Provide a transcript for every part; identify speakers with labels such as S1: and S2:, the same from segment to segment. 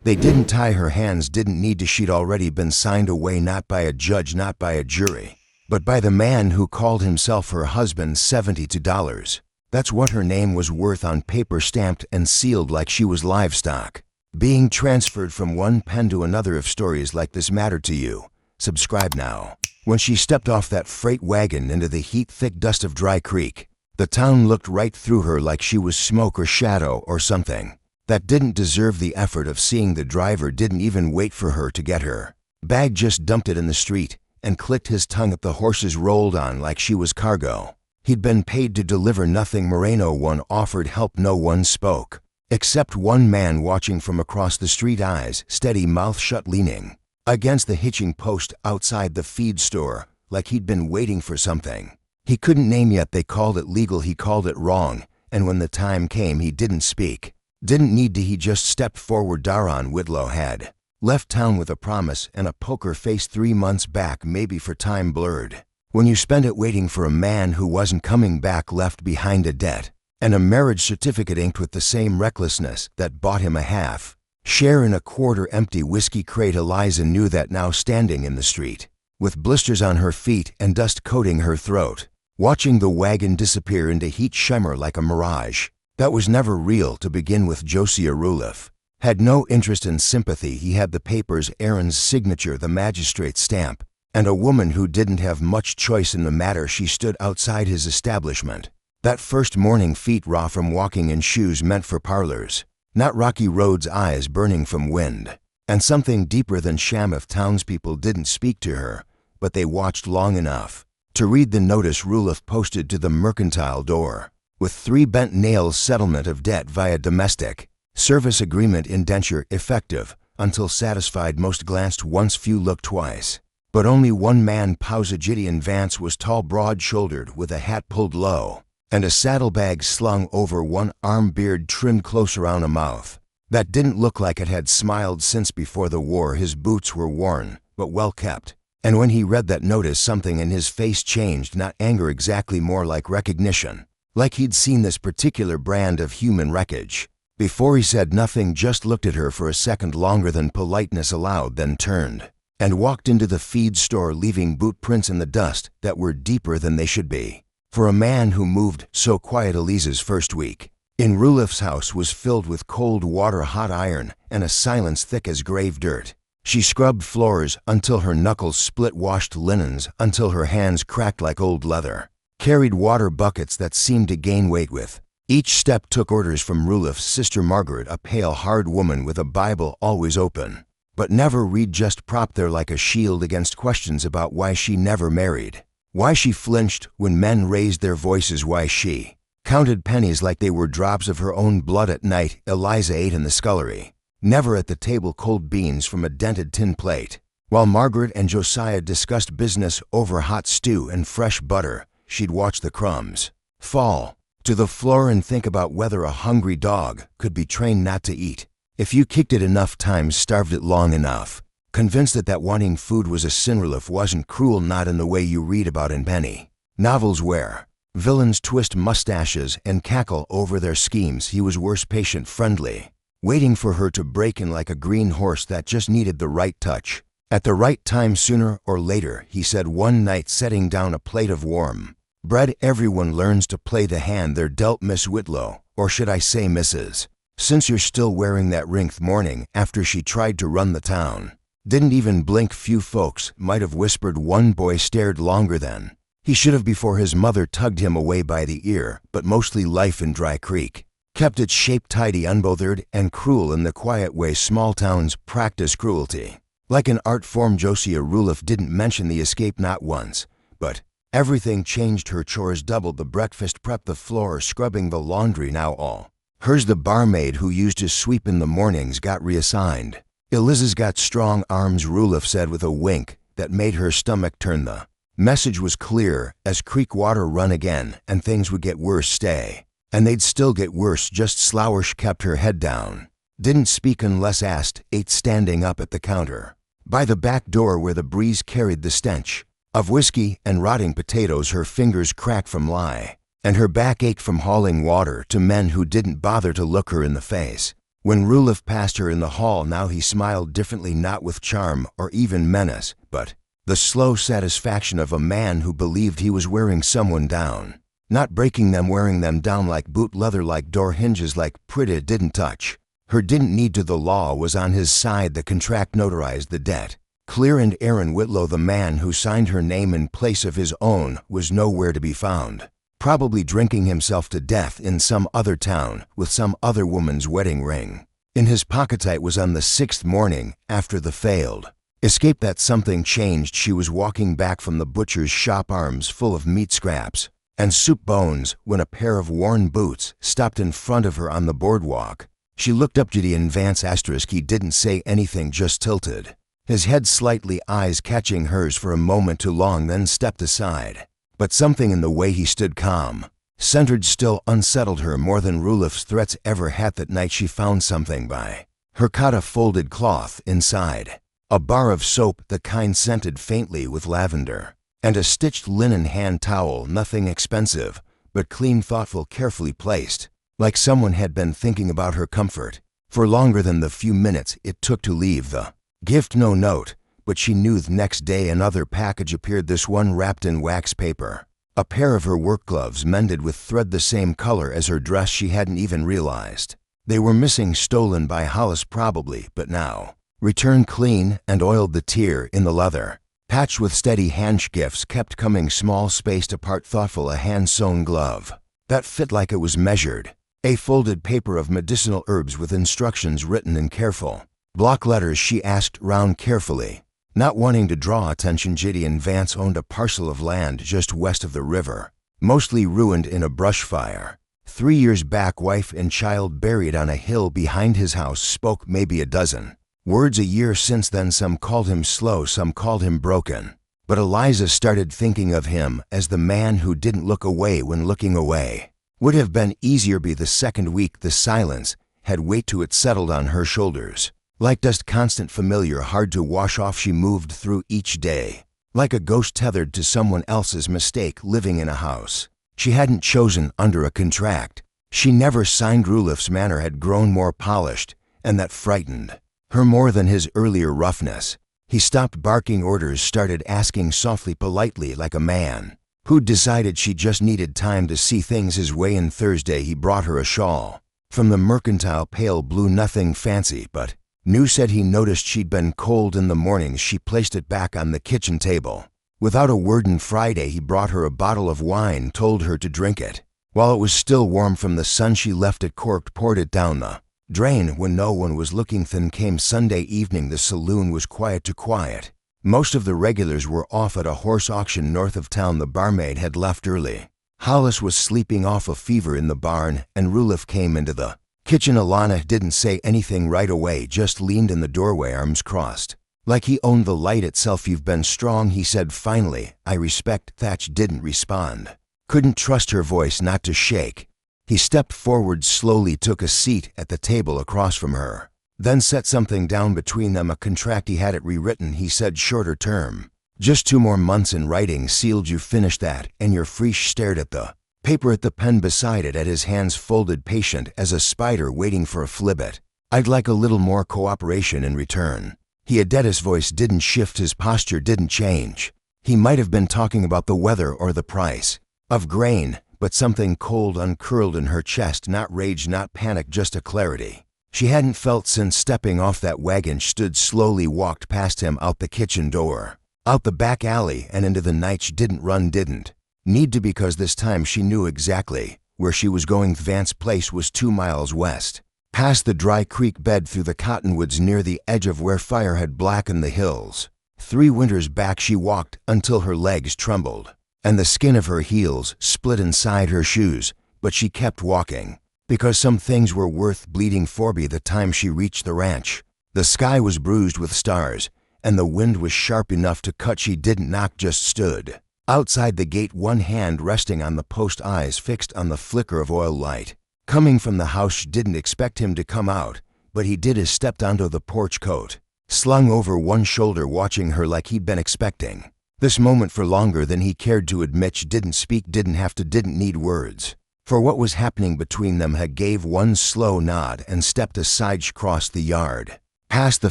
S1: They didn't tie her hands, didn't need to. She'd already been signed away, not by a judge, not by a jury, but by the man who called himself her husband. $72. That's what her name was worth on paper, stamped and sealed like she was livestock. Being transferred from one pen to another. If stories like this matter to you, subscribe now. When she stepped off that freight wagon into the heat-thick dust of Dry Creek, the town looked right through her like she was smoke or shadow or something that didn't deserve the effort of seeing. The driver didn't even wait for her to get her bag, just dumped it in the street and clicked his tongue at the horses rolled on like she was cargo. He'd been paid to deliver nothing. Moreno one offered help. No one spoke, except one man watching from across the street, eyes steady, mouth shut, leaning against the hitching post outside the feed store like he'd been waiting for something he couldn't name yet. They called it legal, he called it wrong, and when the time came he didn't speak. Didn't need to, he just stepped forward. Daron Whitlow had left town with a promise and a poker face 3 months back, maybe, for time blurred. When you spend it waiting for a man who wasn't coming back, left behind a debt and a marriage certificate inked with the same recklessness that bought him a half share in a quarter-empty whiskey crate. Eliza knew that now, standing in the street with blisters on her feet and dust coating her throat, watching the wagon disappear into heat shimmer like a mirage that was never real to begin with. Josiah Ruliff had no interest in sympathy. He had the papers, Aaron's signature, the magistrate's stamp, and a woman who didn't have much choice in the matter. She stood outside his establishment that first morning, feet raw from walking in shoes meant for parlors, not rocky roads, eyes burning from wind, and something deeper than sham. If townspeople didn't speak to her, but they watched long enough to read the notice Ruliff posted to the mercantile door, with 3 bent nails: settlement of debt via domestic service agreement, indenture effective until satisfied. Most glanced once, few looked twice, but only one man. Pausa. Gideon Vance was tall, broad-shouldered, with a hat pulled low and a saddlebag slung over one arm, beard trimmed close around a mouth that didn't look like it had smiled since before the war. His boots were worn, but well kept, and when he read that notice, something in his face changed. Not anger exactly, more like recognition, like he'd seen this particular brand of human wreckage before. He said nothing, just looked at her for a second longer than politeness allowed, then turned and walked into the feed store, leaving boot prints in the dust that were deeper than they should be for a man who moved so quiet. Eliza's first week in Ruliff's house was filled with cold water, hot iron, and a silence thick as grave dirt. She scrubbed floors until her knuckles split, washed linens until her hands cracked like old leather, carried water buckets that seemed to gain weight with each step, took orders from Ruliff's sister Margaret, a pale, hard woman with a Bible always open, but never read, just propped there like a shield against questions about why she never married, why she flinched when men raised their voices, why she counted pennies like they were drops of her own blood at night. Eliza ate in the scullery, never at the table, cold beans from a dented tin plate, while Margaret and Josiah discussed business over hot stew and fresh butter. She'd watch the crumbs fall to the floor and think about whether a hungry dog could be trained not to eat if you kicked it enough times, starved it long enough, convinced that wanting food was a sin. Ruliff wasn't cruel, not in the way you read about in penny novels where villains twist mustaches and cackle over their schemes. He was worse, patient, friendly, waiting for her to break in like a green horse that just needed the right touch at the right time. Sooner or later, he said one night, setting down a plate of warm bread, everyone learns to play the hand they're dealt, Miss Whitlow, or should I say Mrs., since you're still wearing that ring. Morning after she tried to run the town, didn't even blink. Few folks might have whispered. One boy stared longer than he should have before his mother tugged him away by the ear, but mostly life in Dry Creek kept its shape tidy, unbothered, and cruel in the quiet way small towns practice cruelty like an art form. Josiah Ruliff didn't mention the escape, not once, but everything changed. Her chores doubled: the breakfast prep, the floor, scrubbing the laundry, now all hers. The barmaid who used to sweep in the mornings got reassigned. Eliza's got strong arms, Ruliff said with a wink that made her stomach turn. The message was clear as creek water run again, and things would get worse. Stay, and they'd still get worse. Just Slowish kept her head down, didn't speak unless asked, ate standing up at the counter by the back door where the breeze carried the stench of whiskey and rotting potatoes. Her fingers cracked from lie, and her back ached from hauling water to men who didn't bother to look her in the face. When Rulif passed her in the hall now he smiled differently, not with charm or even menace, but the slow satisfaction of a man who believed he was wearing someone down. Not breaking them, wearing them down like boot leather, like door hinges, like Prita didn't touch. Her didn't need to. The law was on his side. The contract notarized the debt. Clear, and Aaron Whitlow, the man who signed her name in place of his own, was nowhere to be found. Probably drinking himself to death in some other town with some other woman's wedding ring in his pocket. It was on the 6th morning after the failed escape that something changed. She was walking back from the butcher's shop, arms full of meat scraps and soup bones, when a pair of worn boots stopped in front of her on the boardwalk. She looked up. Gideon Vance *. He didn't say anything, just tilted his head slightly, eyes catching hers for a moment too long, then stepped aside. But something in the way he stood, calm, centered, still, unsettled her more than Rulif's threats ever had. That night she found something by her cot, a folded cloth inside, a bar of soap, the kind scented faintly with lavender, and a stitched linen hand towel. Nothing expensive, but clean, thoughtful, carefully placed, like someone had been thinking about her comfort for longer than the few minutes it took to leave the gift. No note, but she knew the next day another package appeared, this one wrapped in wax paper. A pair of her work gloves, mended with thread the same color as her dress. She hadn't even realized they were missing, stolen by Hollis probably, but now returned clean and oiled. The tear in the leather, patched with steady hand. Gifts kept coming, small, spaced apart, thoughtful. A hand-sewn glove that fit like it was measured. A folded paper of medicinal herbs with instructions written in careful block letters. She asked round carefully, not wanting to draw attention. Gideon Vance owned a parcel of land just west of the river, mostly ruined in a brush fire 3 years back. Wife and child buried on a hill behind his house. Spoke maybe a dozen words a year since then. Some called him slow, some called him broken. But Eliza started thinking of him as the man who didn't look away when looking away would have been easier. Be the second week. The silence had weight to it, settled on her shoulders like dust, constant, familiar, hard to wash off. She moved through each day like a ghost, tethered to someone else's mistake, living in a house she hadn't chosen, under a contract she never signed. Rulif's manner had grown more polished, and that frightened her more than his earlier roughness. He stopped barking orders, started asking softly, politely, like a man who'd decided she just needed time to see things his way. And Thursday he brought her a shawl from the mercantile, pale blue, nothing fancy, but new. Said he noticed she'd been cold in the mornings. She placed it back on the kitchen table without a word. And Friday he brought her a bottle of wine, told her to drink it while it was still warm from the sun. She left it corked, poured it down the drain when no one was looking. Then came Sunday evening. The saloon was quiet to quiet. Most of the regulars were off at a horse auction north of town. The barmaid had left early. Hollis was sleeping off a fever in the barn, and Rulif came into the kitchen. Alana didn't say anything right away, just leaned in the doorway, arms crossed, like he owned the light itself. You've been strong, he said finally. I respect. Thatch didn't respond. Couldn't trust her voice not to shake. He stepped forward slowly, took a seat at the table across from her, then set something down between them, a contract. He had it rewritten. He said, shorter term, just 2 more months in writing, sealed. You finished that and you're free. She stared at the paper, at the pen beside it, at his hands folded, patient as a spider waiting for a flibit. I'd like a little more cooperation in return. He had his voice didn't shift, his posture didn't change. He might have been talking about the weather or the price of grain, but something cold uncurled in her chest, not rage, not panic, just a clarity she hadn't felt since stepping off that wagon. Stood slowly, walked past him, out the kitchen door, out the back alley, and into the night. She didn't run, didn't need to, because this time she knew exactly where she was going. Vance Place was 2 miles west, past the dry creek bed, through the cottonwoods, near the edge of where fire had blackened the hills. 3 winters back she walked until her legs trembled and the skin of her heels split inside her shoes, but she kept walking because some things were worth bleeding for. By the time she reached the ranch, the sky was bruised with stars and the wind was sharp enough to cut. She didn't knock, just stood outside the gate, one hand resting on the post, eyes fixed on the flicker of oil light coming from the house. She didn't expect him to come out, but he did. He stepped onto the porch, coat slung over one shoulder, watching her like he'd been expecting this moment for longer than he cared to admit. She didn't speak, didn't have to, didn't need words. for what was happening between them. He gave one slow nod and stepped aside. She crossed the yard, past the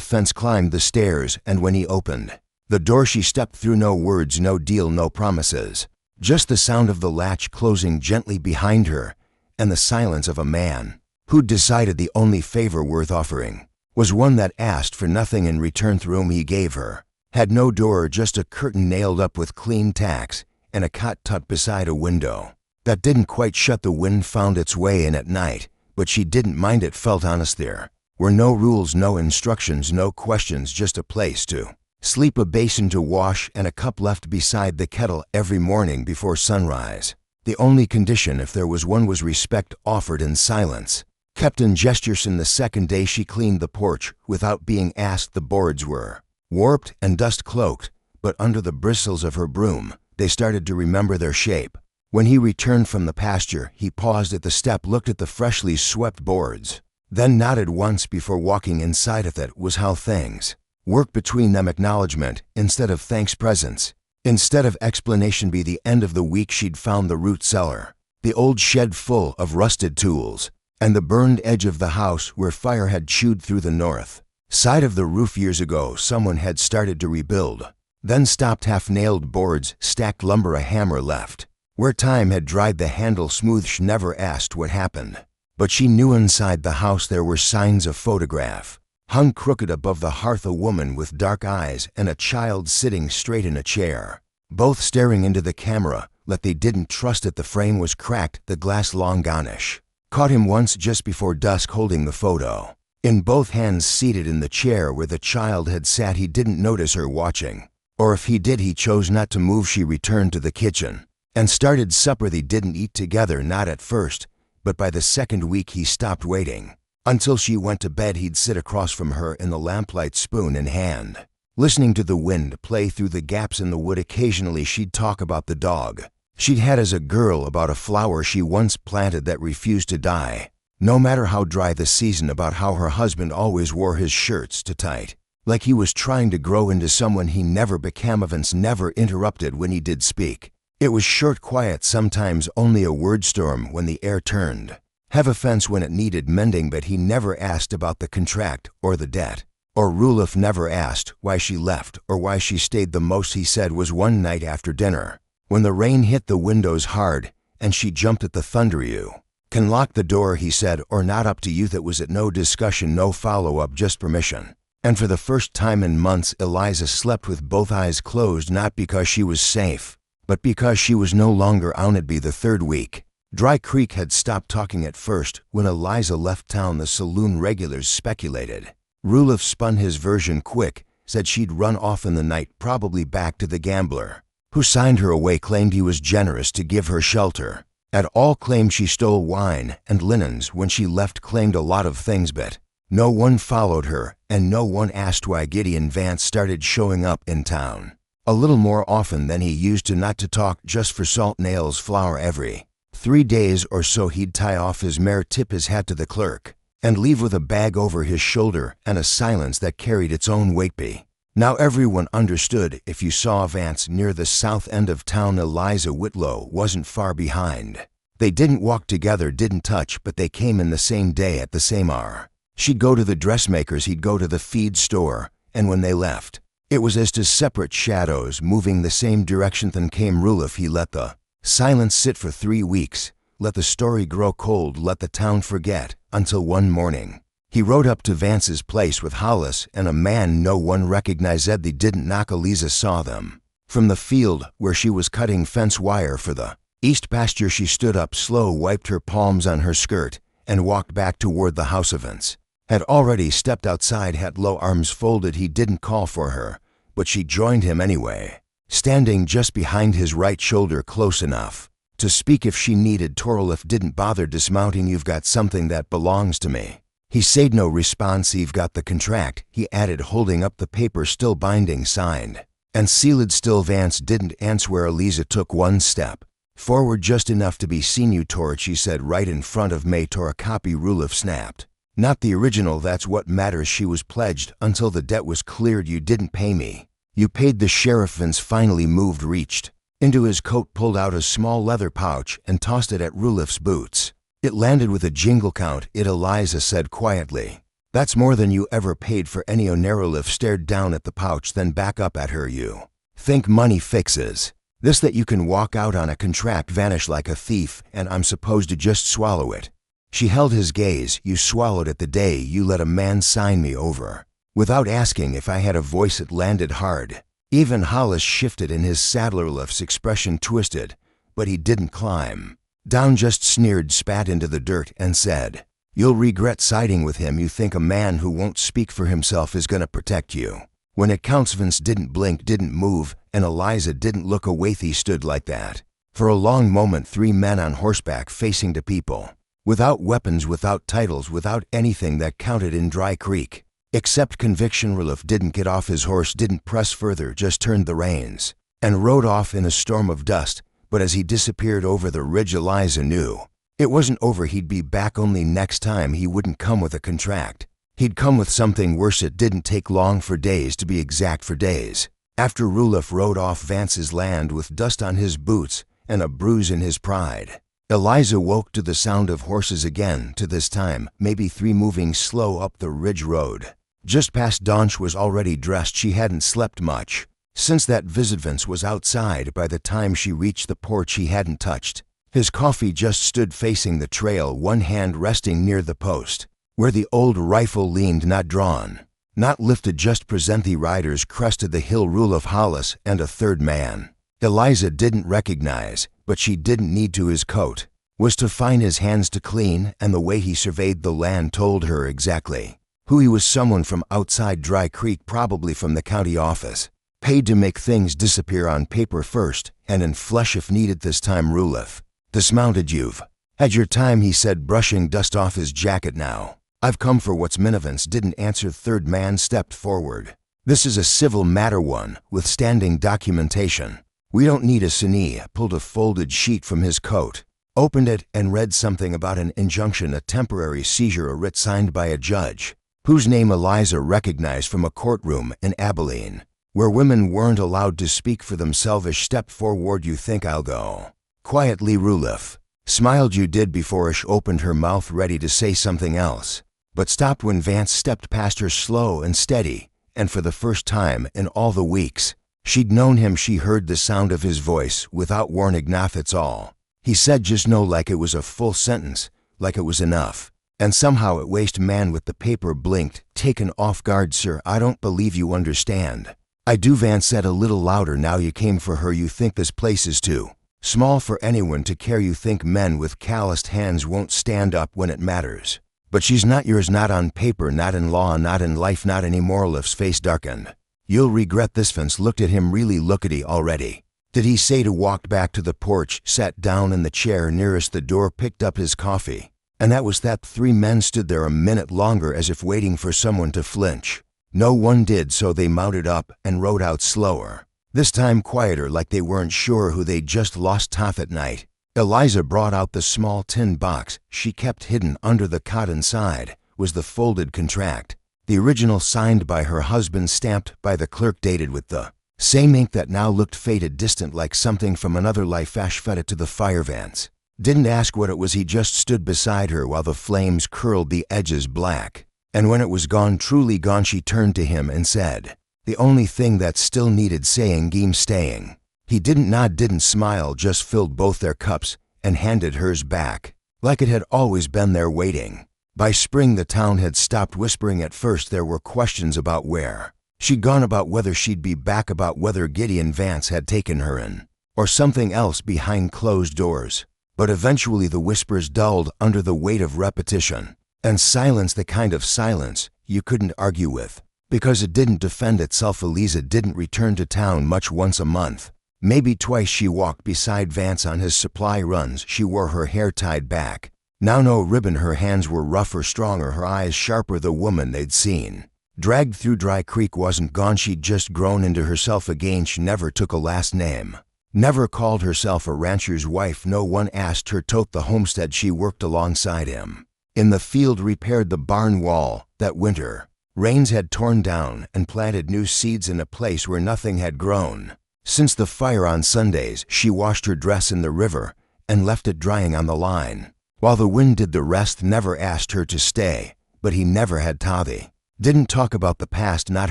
S1: fence, climbed the stairs, and when he opened the door she stepped through. No words, no deal, no promises. Just the sound of the latch closing gently behind her, and the silence of a man who'd decided the only favor worth offering was one that asked for nothing in return. The room he gave her had no door, just a curtain nailed up with clean tacks and a cot tucked beside a window that didn't quite shut. The wind found its way in at night, but she didn't mind it. Felt honest. There were no rules, no instructions, no questions, just a place to sleep, a basin to wash, and a cup left beside the kettle every morning before sunrise. The only condition, if there was one, was respect, offered in silence, kept in gestures. In the second day she cleaned the porch without being asked. The boards were warped and dust cloaked, but under the bristles of her broom they started to remember their shape. When he returned from the pasture, he paused at the step, looked at the freshly swept boards, then nodded once before walking inside. That was how things worked between them. Acknowledgement instead of thanks, presence instead of explanation. By the end of the week she'd found the root cellar, the old shed full of rusted tools, and the burned edge of the house where fire had chewed through the north side of the roof. Years ago someone had started to rebuild, then stopped. Half-nailed boards, stacked lumber, a hammer left where time had dried the handle smooth. She never asked what happened, but she knew inside the house there were signs. A photograph hung crooked above the hearth, a woman with dark eyes and a child sitting straight in a chair, both staring into the camera like they didn't trust it. The frame was cracked, the glass long gone-ish. Caught him once just before dusk holding the photo in both hands, seated in the chair where the child had sat. He didn't notice her watching, or if he did, he chose not to move. She returned to the kitchen and started supper. They didn't eat together, not at first, but by the second week he stopped waiting until she went to bed. He'd sit across from her in the lamplight, spoon in hand, listening to the wind play through the gaps in the wood. Occasionally she'd talk about the dog she'd had as a girl, about a flower she once planted that refused to die, no matter how dry the season, about how her husband always wore his shirts too tight, like he was trying to grow into someone he never became. Vance never interrupted when he did speak. It was short, quiet, sometimes only a word storm when the air turned. Have a fence when it needed mending, but he never asked about the contract or the debt or Rulif never asked why she left or why she stayed. The most he said was one night after dinner, when the rain hit the windows hard and she jumped at the thunder. "You can lock the door," he said, "or not, up to you." That was it. No discussion, no follow-up, just permission. And for the first time in months, Eliza slept with both eyes closed, not because she was safe, but because she was no longer on it. By the third week, Dry Creek had stopped talking. At first, when Eliza left town, the saloon regulars speculated. Rulif spun his version quick, said she'd run off in the night, probably back to the gambler who signed her away. Claimed he was generous to give her shelter at all. Claimed she stole wine and linens when she left. Claimed a lot of things, but no one followed her, and no one asked why. Gideon Vance started showing up in town a little more often than he used to. Not to talk, just for salt, nails, flour. Every 3 days or so he'd tie off his mare, tip his hat to the clerk, and leave with a bag over his shoulder and a silence that carried its own weight. Now everyone understood. If you saw Vance near the south end of town, Eliza Whitlow wasn't far behind. They didn't walk together, didn't touch, but they came in the same day at the same hour. She'd go to the dressmaker's, he'd go to the feed store, and when they left, it was as to separate shadows moving the same direction. Then came Rulif. He let the silence sit for 3 weeks, let the story grow cold, let the town forget, until one morning he rode up to Vance's place with Hollis and a man no one recognized. They didn't knock. Eliza saw them from the field where she was cutting fence wire for the east pasture. She stood up slow, wiped her palms on her skirt, and walked back toward the house. Vance had already stepped outside, had low arms folded. He didn't call for her, but she joined him anyway, standing just behind his right shoulder, close enough to speak if she needed. Torolif didn't bother dismounting. "You've got something that belongs to me." He said no response. "You've got the contract," he added, holding up the paper, still binding, signed and sealed. Still Vance didn't answer. Eliza took one step forward, just enough to be seen. "You tore it," she said, "right in front of me." "Tore a copy," Rulif snapped. "Not the original. That's what matters." She was pledged until the debt was cleared. "You didn't pay me. You paid the sheriff." Vance finally moved, reached Into his coat, pulled out a small leather pouch and tossed it at Rulif's boots. It landed with a jingle count. Eliza said quietly. That's more than you ever paid for any. Rulif stared down at the pouch, then back up at her. You think money fixes this, that you can walk out on a contract, vanish like a thief, and I'm supposed to just swallow it? She held his gaze. You swallowed it the day you let a man sign me over. Without asking if I had a voice. It landed hard. Even Hollis shifted in his saddle. Rulif's expression twisted, but he didn't climb down, just sneered, spat into the dirt, and said, "You'll regret siding with him. You think a man who won't speak for himself is gonna protect you. When it counts." Vance didn't blink, didn't move, and Eliza didn't look away. He stood like that for a long moment. Three men on horseback facing to people, without weapons, without titles, without anything that counted in Dry Creek, except conviction. Rulif didn't get off his horse, didn't press further, just turned the reins and rode off in a storm of dust. But as he disappeared over the ridge, Eliza knew it wasn't over. He'd be back, only next time he wouldn't come with a contract. He'd come with something worse. It didn't take long, for days, to be exact, for days. After Rulif rode off Vance's land with dust on his boots and a bruise in his pride, Eliza woke to the sound of horses again, to this time maybe three, moving slow up the ridge road. Just past dawn. She was already dressed. She hadn't slept much since that visit. Vance was outside by the time she reached the porch. He hadn't touched his coffee, just stood facing the trail, one hand resting near the post where the old rifle leaned, not drawn, not lifted, just present. The riders crested the hill. Rulif, Hollis, and a third man Eliza didn't recognize, but she didn't need to. His coat was to fine, his hands to clean, and the way he surveyed the land told her exactly who he was. Someone from outside Dry Creek, probably from the county office, paid to make things disappear on paper first and in flesh if needed. This time Rulif dismounted. "You've had your time," he said, brushing dust off his jacket. "Now I've come for what's mine." Vance didn't answer. Third man stepped forward. "This is a civil matter, one with standing documentation. We don't need a sign." Pulled a folded sheet from his coat, opened it, and read something about an injunction, a temporary seizure, a writ signed by a judge whose name Eliza recognized from a courtroom in Abilene, where women weren't allowed to speak for themselves. Ish stepped forward. "You think I'll go quietly?" Rulif smiled. "You did before." Ish opened her mouth, ready to say something else, but stopped when Vance stepped past her, slow and steady, and for the first time in all the weeks she'd known him, she heard the sound of his voice without warning. "That's all," he said, just no, like it was a full sentence, like it was enough. And somehow it waste. Man with the paper blinked, taken off guard. "Sir, I don't believe you understand." "I do," Vance said a little louder. "Now you came for her. You think this place is too small for anyone to care. You think men with calloused hands won't stand up when it matters. But she's not yours, not on paper, not in law, not in life, not anymore." Rulif's face darkened. "You'll regret this." Vance looked at him, really lookety already. Did he say to walk back to the porch, sat down in the chair nearest the door, picked up his coffee, and that was that. Three men stood there a minute longer, as if waiting for someone to flinch. No one did, so they mounted up and rode out slower, this time quieter, like they weren't sure who they'd just lost. Tough at night. Eliza brought out the small tin box she kept hidden under the cot. Inside was the folded contract, the original, signed by her husband, stamped by the clerk, dated with the same ink that now looked faded, distant, like something from another life. Ash fed it to the fire. Vance didn't ask what it was. He just stood beside her while the flames curled the edges black. And when it was gone, truly gone, she turned to him and said the only thing that still needed saying, "Game staying." He didn't nod, didn't smile, just filled both their cups and handed hers back, like it had always been there waiting. By spring the town had stopped whispering. At first there were questions about where she'd gone, about whether she'd be back, about whether Gideon Vance had taken her in, or something else behind closed doors. But eventually the whispers dulled under the weight of repetition and silence, the kind of silence you couldn't argue with, because it didn't defend itself. Eliza didn't return to town much. Once a month, maybe twice, she walked beside Vance on his supply runs. She wore her hair tied back, now no ribbon. Her hands were rougher, stronger, her eyes sharper. The woman they'd seen dragged through Dry Creek wasn't gone. She'd just grown into herself again. She never took a last name, never called herself a rancher's wife. No one asked her. Tote the homestead. She worked alongside him in the field, repaired the barn wall that winter rains had torn down, and planted new seeds in a place where nothing had grown. Since the fire on Sundays, she washed her dress in the river and left it drying on the line, while the wind did the rest. Never asked her to stay, but he never had Tavi. Didn't talk about the past, not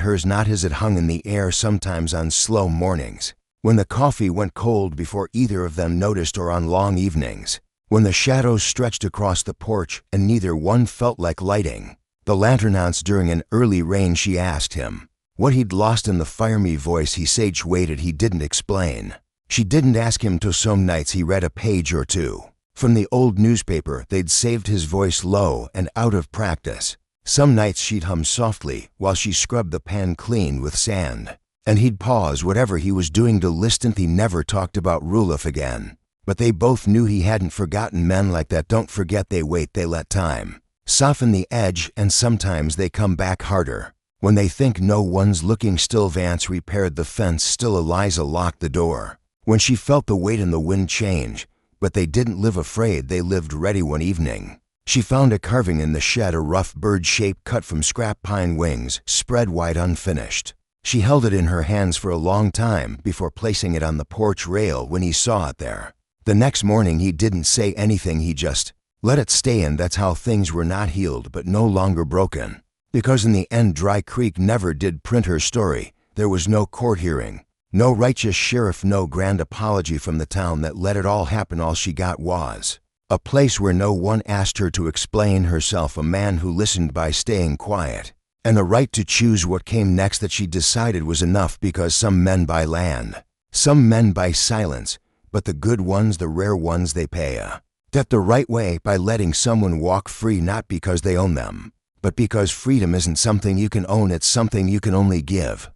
S1: hers, not his. It hung in the air sometimes on slow mornings, when the coffee went cold before either of them noticed, or on long evenings, when the shadows stretched across the porch and neither one felt like lighting the lantern ounce during an early rain. She asked him what he'd lost in the fiery voice. He sage waited. He didn't explain. She didn't ask him till some nights he read a page or two from the old newspaper. They'd saved his voice low and out of practice. Some nights she'd hum softly while she scrubbed the pan clean with sand, and he'd pause whatever he was doing to listen. He never talked about Rulif again, but they both knew he hadn't forgotten. Men like that don't forget. They wait. They let time soften the edge, and sometimes they come back harder when they think no one's looking. Still Vance repaired the fence. Still Eliza locked the door when she felt the weight and the wind change. But they didn't live afraid. They lived ready. One evening, she found a carving in the shed, a rough bird shape cut from scrap pine wings, spread wide unfinished. She held it in her hands for a long time before placing it on the porch rail when he saw it there. The next morning he didn't say anything. He just let it stay, and that's how things were not healed but no longer broken. Because in the end, Dry Creek never did print her story. There was no court hearing, no righteous sheriff, no grand apology from the town that let it all happen. All she got was a place where no one asked her to explain herself, a man who listened by staying quiet, and the right to choose what came next. That she decided was enough, because some men buy land, some men buy silence, but the good ones, the rare ones, they pay that the right way by letting someone walk free, not because they own them, but because freedom isn't something you can own. It's something you can only give.